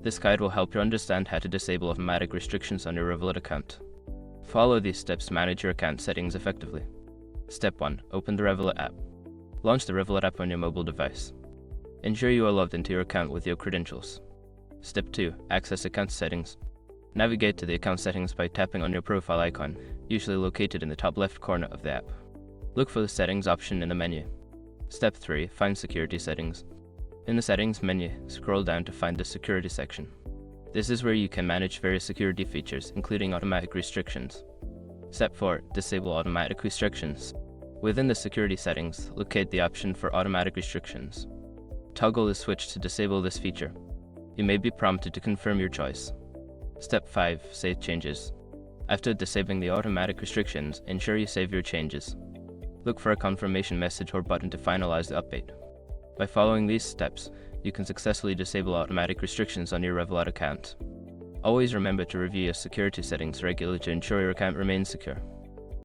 This guide will help you understand how to disable automatic restrictions on your Revolut account. Follow these steps to manage your account settings effectively. Step 1. Open the Revolut app. Launch the Revolut app on your mobile device. Ensure you are logged into your account with your credentials. Step 2. Access account settings. Navigate to the account settings by tapping on your profile icon, usually located in the top left corner of the app. Look for the settings option in the menu. Step 3. Find security settings. In the settings menu, scroll down to find the security section. This is where you can manage various security features, including automatic restrictions. Step 4. Disable automatic restrictions. Within the security settings, locate the option for automatic restrictions. Toggle the switch to disable this feature. You may be prompted to confirm your choice. Step 5. Save changes. After disabling the automatic restrictions, ensure you save your changes. Look for a confirmation message or button to finalize the update. By following these steps, you can successfully disable automatic restrictions on your Revolut account. Always remember to review your security settings regularly to ensure your account remains secure.